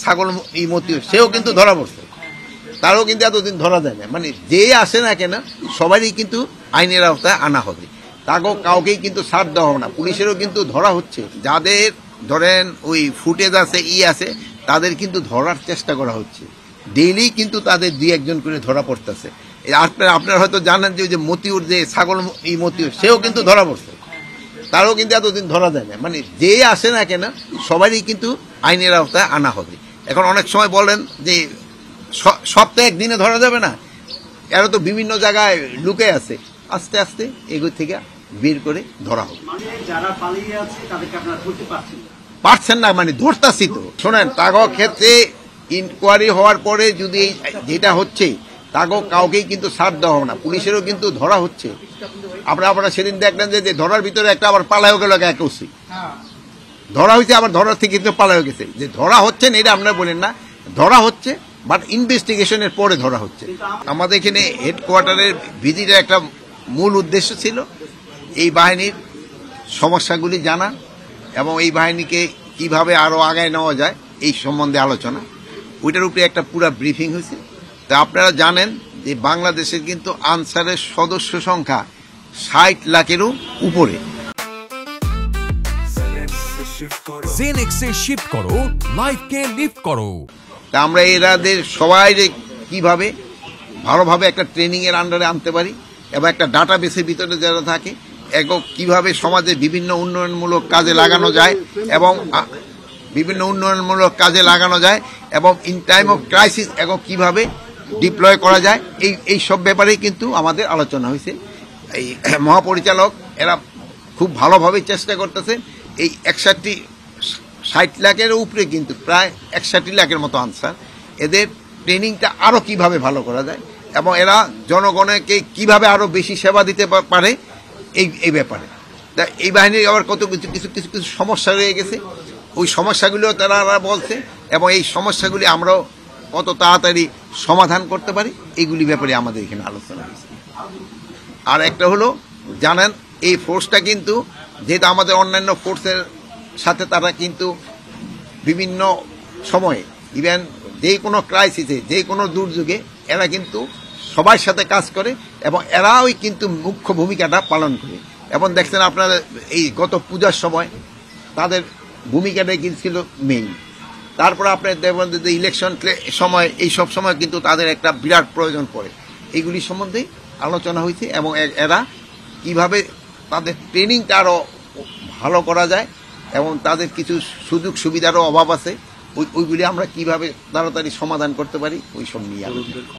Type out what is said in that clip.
ছাগল মতিউর সেও কিন্তু ধরা পড়ছে, তারও কিন্তু এতদিন ধরা যায় না। মানে যে আসে না কেন সবারই কিন্তু আইনের আওতায় আনা হবে, তাকেও কাউকেই কিন্তু ছাড় দেওয়া হবে না। পুলিশেরও কিন্তু ধরা হচ্ছে, যাদের ধরেন ওই ফুটেজ আছে আছে তাদের কিন্তু ধরার চেষ্টা করা হচ্ছে। ডেইলি কিন্তু তাদের দুই একজন করে ধরা পড়তেছে। আপনারা হয়তো জানেন যে ওই যে মতিউর, যে ছাগল মতিউর সেও কিন্তু ধরা পড়ছে, তারও কিন্তু এতদিন ধরা যায় না। মানে যে আসে না কেন সবারই কিন্তু আইনের আওতায় আনা হবে। এখন অনেক সময় বলেন যে সপ্তাহে একদিনে ধরা যাবে না, এরা তো বিভিন্ন জায়গায় লুকে আছে, আস্তে আস্তে এগুলো থেকে বের করে ধরা হবে। পারছেন না মানে ধরতাছি তো। শোনেন, তাগো ক্ষেত্রে ইনকোয়ারি হওয়ার পরে যদি যেটা হচ্ছে তাগো কাউকেই কিন্তু ছাড় দেওয়া হবে না, পুলিশেরও কিন্তু ধরা হচ্ছে। আপনারা সেদিন দেখলেন যে ধরার ভিতরে একটা আবার পালায়ও গেল, এক ওসি ধরা হয়েছে, আবার ধরার থেকে কিন্তু পালায়ও গেছে। যে ধরা হচ্ছে না এটা আপনারা বলেন না, ধরা হচ্ছে, বাট ইনভেস্টিগেশনের পরে ধরা হচ্ছে। আমাদের এখানে হেডকোয়ার্টারের ভিজিটের একটা মূল উদ্দেশ্য ছিল এই বাহিনীর সমস্যাগুলি জানা এবং এই বাহিনীকে কিভাবে আরও আগায় নেওয়া যায় এই সম্বন্ধে আলোচনা। ওইটার উপরে একটা পুরো ব্রিফিং হয়েছে। তা আপনারা জানেন যে বাংলাদেশের কিন্তু আনসারের সদস্য সংখ্যা 60 লাখেরও উপরে। জেনেক্সে শিফট করো, লাইফকে লিফট করো। তা আমরা এরাদের সবাই কিভাবে ভালোভাবে একটা ট্রেনিং এর আন্ডারে আনতে পারি এবং একটা ডাটা বেসের ভিতরে যারা থাকে একক কিভাবে সমাজে বিভিন্ন উন্নয়নমূলক কাজে লাগানো যায় এবং ইন টাইম অফ ক্রাইসিস এবং কিভাবে ডিপ্লয় করা যায় এই সব ব্যাপারেই কিন্তু আমাদের আলোচনা হয়েছে। এই মহাপরিচালক এরা খুব ভালোভাবে চেষ্টা করতেছে। এই 60 লাখের উপরে কিন্তু প্রায় 61 লাখের মতো আনসার, এদের ট্রেনিংটা আরও কিভাবে ভালো করা যায় এবং এরা জনগণকে কিভাবে আরও বেশি সেবা দিতে পারে এই ব্যাপারে। তা এই বাহিনীর আবার কত কিছু সমস্যা রয়ে গেছে, ওই সমস্যাগুলিও তারা বলছে এবং এই সমস্যাগুলি আমরাও কত তাড়াতাড়ি সমাধান করতে পারি এইগুলি ব্যাপারে আমাদের এখানে আলোচনা হয়েছে। আর একটা হলো, জানেন এই ফোর্সটা কিন্তু যেহেতু আমাদের অন্যান্য ফোর্সের সাথে তারা কিন্তু বিভিন্ন সময়ে ইভেন যে কোনো ক্রাইসিসে, যে কোনো দুর্যোগে এরা কিন্তু সবার সাথে কাজ করে এবং এরাই কিন্তু মুখ্য ভূমিকাটা পালন করে। এবং দেখছেন আপনারা এই গত পূজার সময় তাদের ভূমিকাটাই কিন্তু ছিল মেইন। তারপরে আপনার দেখবেন যে ইলেকশন সময় এই সব সময় কিন্তু তাদের একটা বিরাট প্রয়োজন পড়ে। এইগুলি সম্বন্ধে আলোচনা হয়েছে এবং এরা কিভাবে তাদের ট্রেনিংটা আরও ভালো করা যায় এবং তাদের কিছু সুযোগ সুবিধারও অভাব আছে, ওইগুলি আমরা কিভাবে তাড়াতাড়ি সমাধান করতে পারি ওই সব নিয়ে আলোচনা।